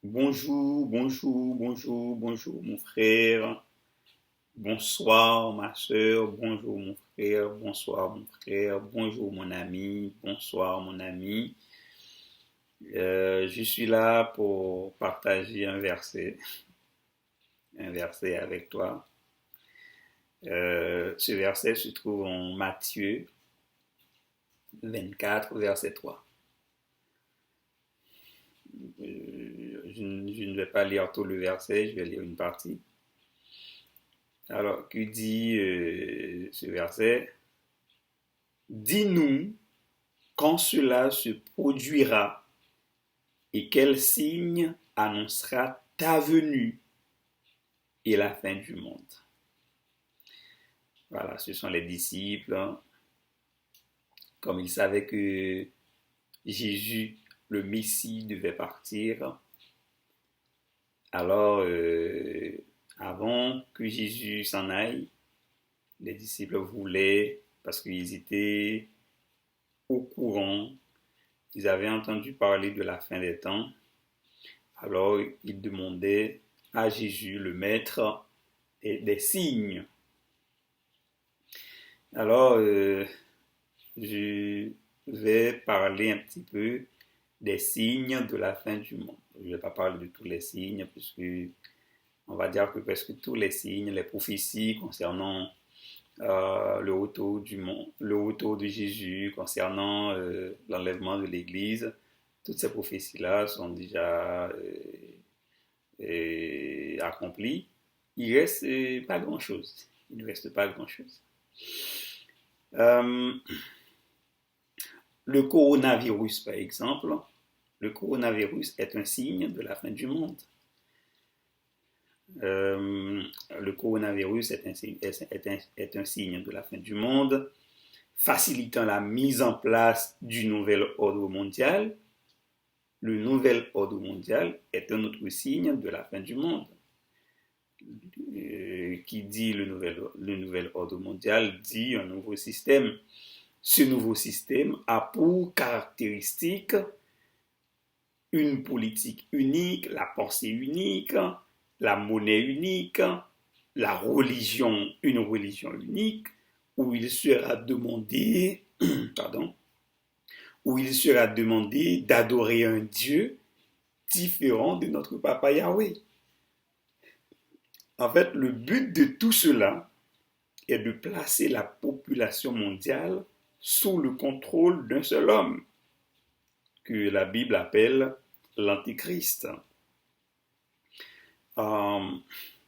Bonjour mon frère, bonsoir ma soeur, bonjour mon frère, bonsoir mon frère, bonjour mon ami, bonsoir mon ami. Je suis là pour partager un verset avec toi. Ce verset se trouve en Matthieu 24, verset 3. Je ne vais pas lire tout le verset, je vais lire une partie. Alors, que dit ce verset? Dis-nous quand cela se produira et quel signe annoncera ta venue et la fin du monde. Voilà, ce sont les disciples. Comme ils savaient que Jésus, le Messie, devait partir, alors avant que Jésus s'en aille, les disciples voulaient, parce qu'ils étaient au courant, ils avaient entendu parler de la fin des temps, alors ils demandaient à Jésus, le Maître, des signes. Alors, je vais parler un petit peu des signes de la fin du monde. Je ne vais pas parler de tous les signes, puisque on va dire que presque tous les signes, les prophéties concernant le retour du monde, le retour de Jésus, concernant l'enlèvement de l'Église, toutes ces prophéties-là sont déjà accomplies. Il ne reste pas grand-chose. Il ne reste pas grand-chose. Euh, le coronavirus, par exemple, le coronavirus est un signe de la fin du monde. Le coronavirus est un signe de la fin du monde, facilitant la mise en place du nouvel ordre mondial. Le nouvel ordre mondial est un autre signe de la fin du monde. Qui dit le nouvel ordre mondial dit un nouveau système. Ce nouveau système a pour caractéristique une politique unique, la pensée unique, la monnaie unique, une religion unique, où il sera demandé, d'adorer un Dieu différent de notre Papa Yahweh. En fait, le but de tout cela est de placer la population mondiale sous le contrôle d'un seul homme, que la Bible appelle l'Antichrist.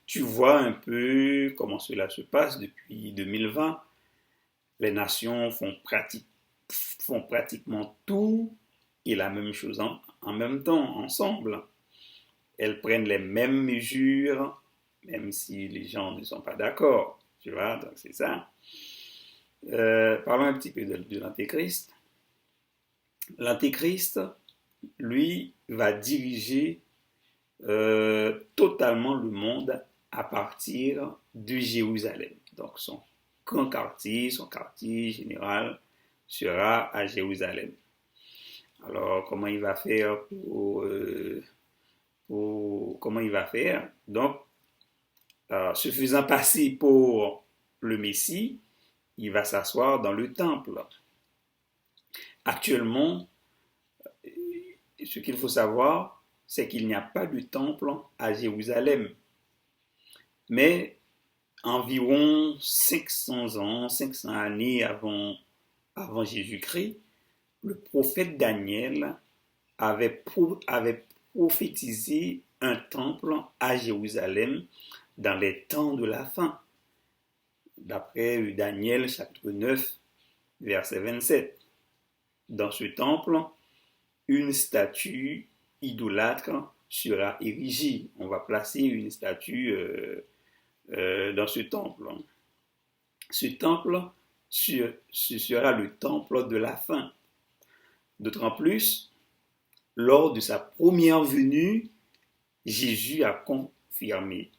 Tu vois un peu comment cela se passe depuis 2020. Les nations font pratiquement tout et la même chose en même temps, ensemble. Elles prennent les mêmes mesures, même si les gens ne sont pas d'accord. Tu vois, donc c'est ça. Parlons un petit peu de l'Antéchrist. L'Antéchrist, lui, va diriger totalement le monde à partir de Jérusalem. Donc son quartier général sera à Jérusalem. Alors comment il va faire comment il va faire? Donc se faisant passer pour le Messie, il va s'asseoir dans le temple. Actuellement, ce qu'il faut savoir, c'est qu'il n'y a pas de temple à Jérusalem. Mais environ 500 années avant Jésus-Christ, le prophète Daniel avait prophétisé un temple à Jérusalem dans les temps de la fin, d'après Daniel chapitre 9, verset 27. Dans ce temple, une statue idolâtre sera érigée. On va placer une statue dans ce temple. Ce temple, ce sera le temple de la fin. D'autant plus, lors de sa première venue, Jésus a confirmé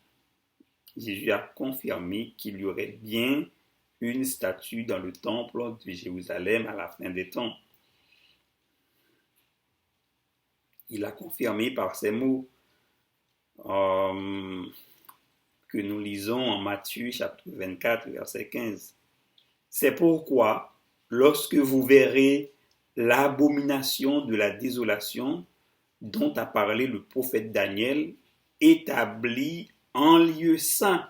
qu'il y aurait bien une statue dans le temple de Jérusalem à la fin des temps. Il a confirmé par ces mots, euh, que nous lisons en Matthieu chapitre 24, verset 15. C'est pourquoi, lorsque vous verrez l'abomination de la désolation dont a parlé le prophète Daniel, établie en lieu saint,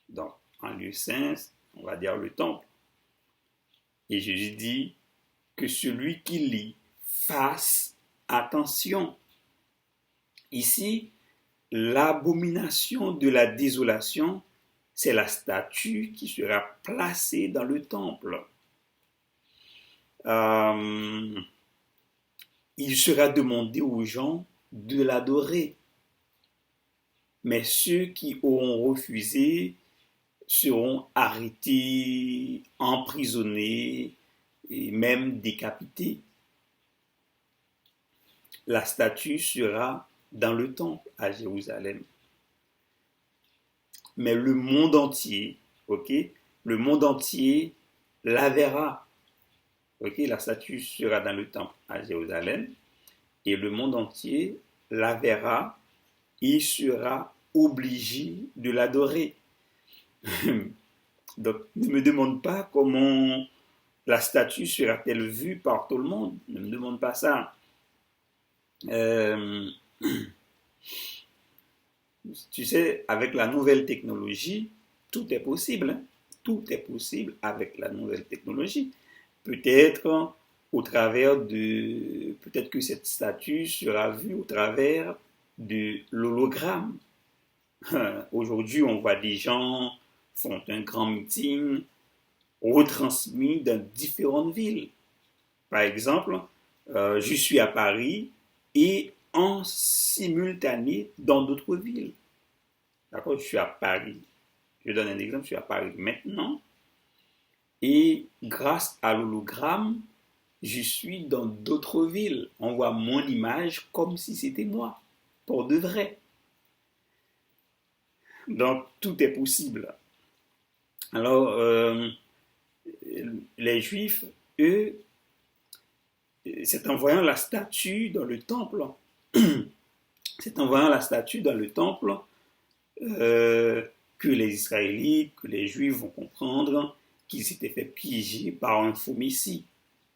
donc en lieu saint, on va dire le temple. Et Jésus dit que celui qui lit fasse attention. Ici, l'abomination de la désolation, c'est la statue qui sera placée dans le temple. Il sera demandé aux gens de l'adorer. Mais ceux qui auront refusé seront arrêtés, emprisonnés et même décapités. La statue sera dans le temple à Jérusalem. Mais le monde entier, ok, le monde entier la verra. Ok, la statue sera dans le temple à Jérusalem et le monde entier la verra et sera obligé de l'adorer. Donc, ne me demande pas comment la statue sera-t-elle vue par tout le monde. Ne me demande pas ça. Tu sais, avec la nouvelle technologie, tout est possible. Hein? Tout est possible avec la nouvelle technologie. Peut-être peut-être que cette statue sera vue au travers de l'hologramme. Aujourd'hui, on voit des gens font un grand meeting retransmis dans différentes villes. Par exemple, je suis à Paris et en simultané dans d'autres villes. D'accord, je suis à Paris. Je donne un exemple, je suis à Paris maintenant. Et grâce à l'hologramme, je suis dans d'autres villes. On voit mon image comme si c'était moi, pour de vrai. Donc, tout est possible. Alors, les Juifs, eux, c'est en voyant la statue dans le temple, c'est en voyant la statue dans le temple que les Israélites, que les Juifs vont comprendre qu'ils s'étaient fait piéger par un faux messie.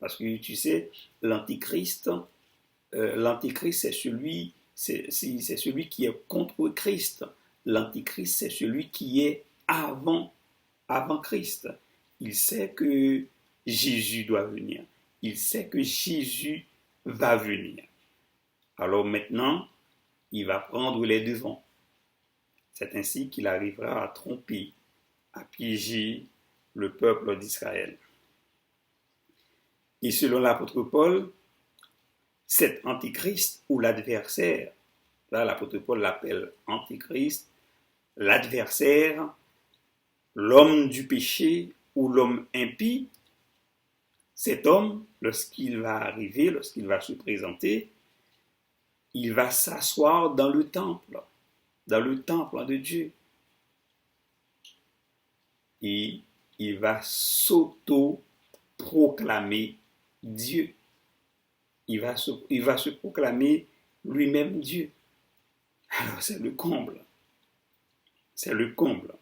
Parce que tu sais, l'antichrist, c'est celui qui est contre Christ. L'antichrist, c'est celui qui est avant Christ. Il sait que Jésus doit venir. Il sait que Jésus va venir. Alors maintenant, il va prendre les devants. C'est ainsi qu'il arrivera à tromper, à piéger le peuple d'Israël. Et selon l'apôtre Paul, cet antichrist ou l'adversaire, là l'apôtre Paul l'appelle antichrist, l'adversaire, l'homme du péché ou l'homme impie, cet homme, lorsqu'il va arriver, lorsqu'il va se présenter, il va s'asseoir dans le temple de Dieu. Et il va s'auto-proclamer Dieu. Il va se proclamer lui-même Dieu. Alors c'est le comble. C'est le comble.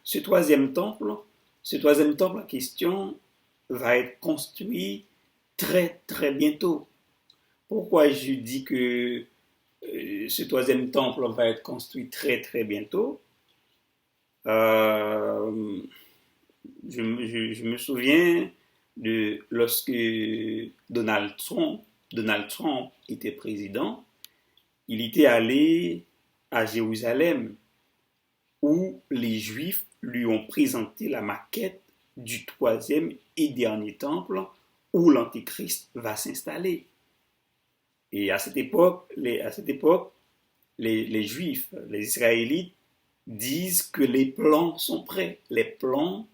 Ce troisième temple en question va être construit très très bientôt. Pourquoi je dis que ce troisième temple va être construit très très bientôt? Je me souviens de lorsque Donald Trump était président, il était allé à Jérusalem où les Juifs lui ont présenté la maquette du troisième et dernier temple où l'Antichrist va s'installer. Et à cette époque, les Juifs, les Israélites disent que les plans sont prêts. Les plans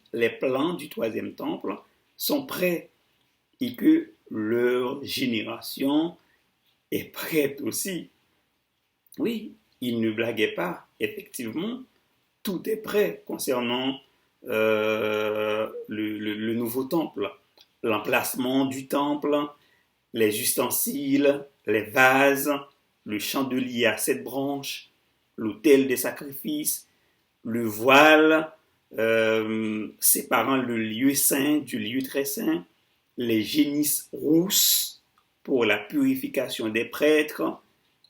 du troisième temple sont prêts et que leur génération est prête aussi. Oui, ils ne blaguaient pas. Effectivement, tout est prêt concernant le nouveau temple. L'emplacement du temple, les ustensiles, les vases, le chandelier à 7 branches, l'autel des sacrifices, le voile séparant le lieu saint du lieu très saint, les génisses rousses pour la purification des prêtres,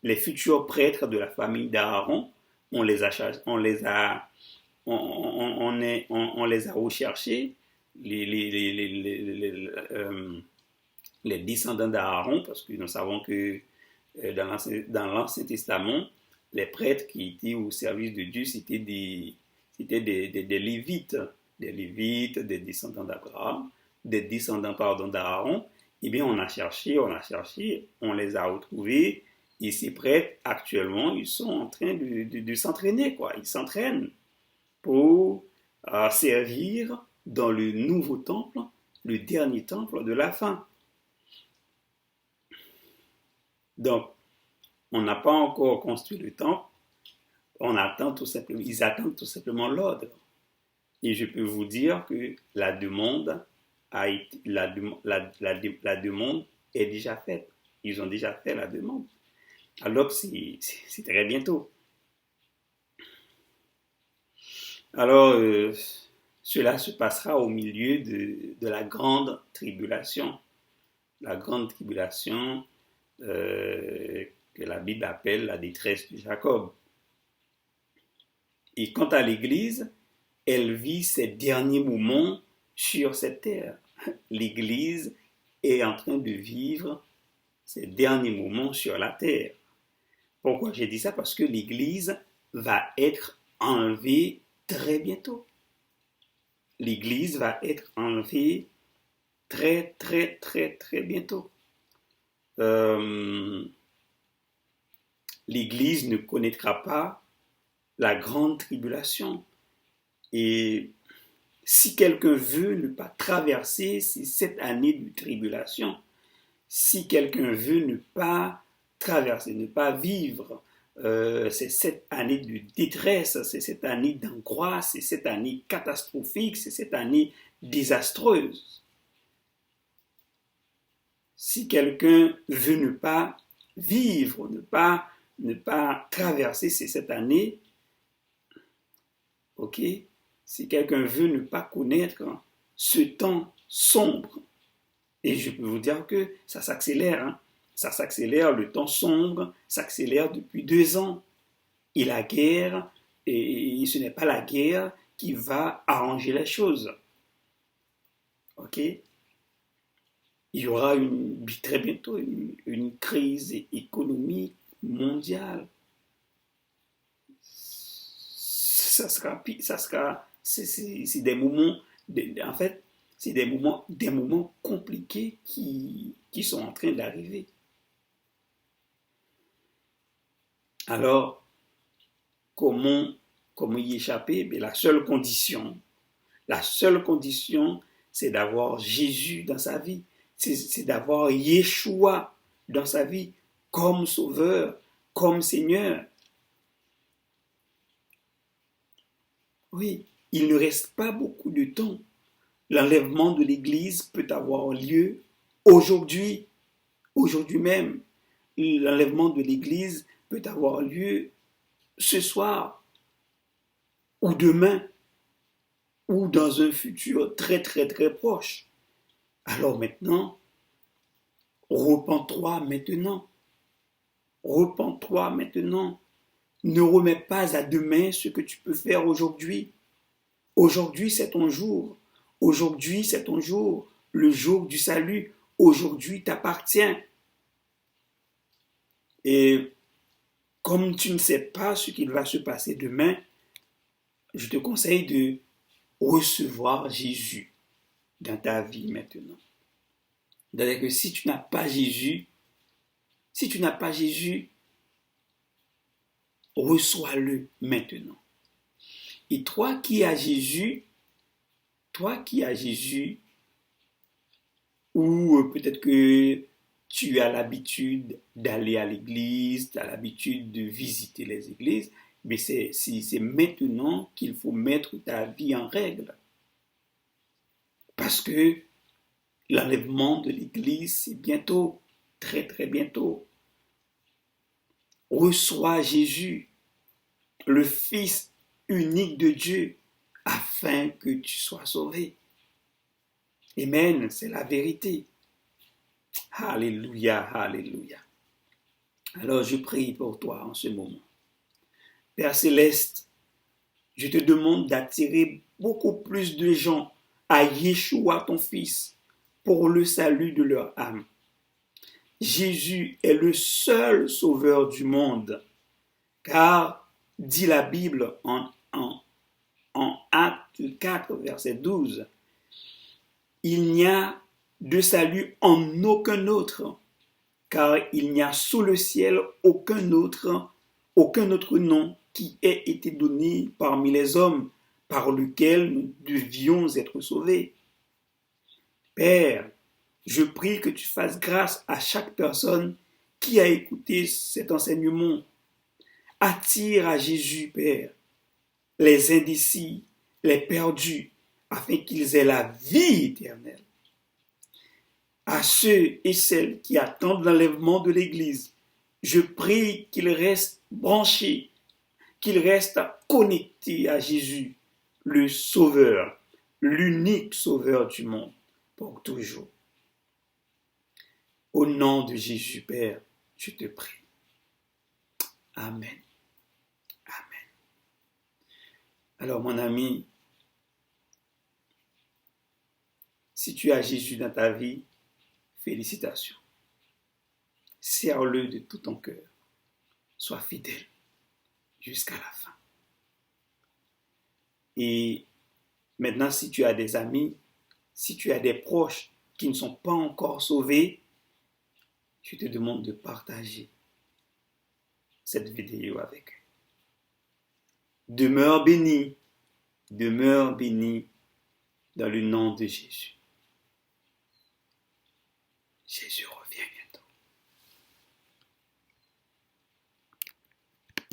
les futurs prêtres de la famille d'Aaron, on les a recherchés, les descendants d'Aaron, parce que nous savons que dans l'Ancien Testament, les prêtres qui étaient au service de Dieu, c'était des Lévites, des descendants d'Abraham, des descendants d'Aaron. Eh bien, on a cherché, on les a retrouvés. Et ces prêtres, actuellement, ils sont en train de s'entraîner, quoi. Ils s'entraînent pour servir dans le nouveau temple, le dernier temple de la fin. Donc, on n'a pas encore construit le temple, ils attendent tout simplement l'ordre. Et je peux vous dire que la demande est déjà faite. Ils ont déjà fait la demande. Alors que c'est très bientôt. Alors, cela se passera au milieu de la grande tribulation. La grande tribulation que la Bible appelle la détresse de Jacob. Et quant à l'Église, elle vit ses derniers moments sur cette terre. L'Église est en train de vivre ses derniers moments sur la terre. Pourquoi j'ai dit ça? Parce que l'Église va être enlevée très bientôt. L'Église va être enlevée très, très, très, très bientôt. L'Église ne connaîtra pas la grande tribulation. Et si quelqu'un veut ne pas traverser cette année de tribulation, si quelqu'un veut ne pas traverser, ne pas vivre c'est cette année de détresse, c'est cette année d'angoisse, c'est cette année catastrophique, c'est cette année désastreuse. Si quelqu'un veut ne pas vivre, ne pas traverser cette année, ok, si quelqu'un veut ne pas connaître ce temps sombre, et je peux vous dire que ça s'accélère, ça s'accélère, le temps sombre s'accélère depuis 2 ans. Et la guerre, et ce n'est pas la guerre qui va arranger les choses. Ok? Il y aura très bientôt une crise économique mondiale. C'est des moments, en fait, c'est des moments compliqués qui sont en train d'arriver. Alors, comment y échapper? Mais la seule condition, c'est d'avoir Jésus dans sa vie. C'est d'avoir Yeshua dans sa vie comme sauveur, comme Seigneur. Oui, il ne reste pas beaucoup de temps. L'enlèvement de l'Église peut avoir lieu aujourd'hui même. L'enlèvement de l'Église peut avoir lieu ce soir ou demain ou dans un futur très très très proche. Alors maintenant, repens-toi maintenant. Repens-toi maintenant. Ne remets pas à demain ce que tu peux faire aujourd'hui. Aujourd'hui, c'est ton jour. Aujourd'hui, c'est ton jour. Le jour du salut. Aujourd'hui t'appartient. Et comme tu ne sais pas ce qu'il va se passer demain, je te conseille de recevoir Jésus dans ta vie maintenant. C'est-à-dire que si tu n'as pas Jésus, reçois-le maintenant. Et toi qui as Jésus, ou peut-être que tu as l'habitude d'aller à l'église, tu as l'habitude de visiter les églises, mais c'est maintenant qu'il faut mettre ta vie en règle. Parce que l'enlèvement de l'église, c'est bientôt, très très bientôt. reçois Jésus, le Fils unique de Dieu, afin que tu sois sauvé. Amen, c'est la vérité. Alléluia, alléluia. Alors je prie pour toi en ce moment. Père Céleste, je te demande d'attirer beaucoup plus de gens à Yeshua, ton Fils, pour le salut de leur âme. Jésus est le seul sauveur du monde, car, dit la Bible en Acte 4, verset 12, il n'y a de salut en aucun autre, car il n'y a sous le ciel aucun autre nom qui ait été donné parmi les hommes par lequel nous devions être sauvés. Père, je prie que tu fasses grâce à chaque personne qui a écouté cet enseignement. Attire à Jésus, Père, les indécis, les perdus, afin qu'ils aient la vie éternelle. À ceux et celles qui attendent l'enlèvement de l'Église, je prie qu'ils restent branchés, qu'ils restent connectés à Jésus, le Sauveur, l'unique Sauveur du monde, pour toujours. Au nom de Jésus, Père, je te prie. Amen. Amen. Alors, mon ami, si tu as Jésus dans ta vie, félicitations. Sers-le de tout ton cœur. Sois fidèle jusqu'à la fin. Et maintenant, si tu as des amis, si tu as des proches qui ne sont pas encore sauvés, je te demande de partager cette vidéo avec eux. Demeure béni dans le nom de Jésus. Jésus revient bientôt.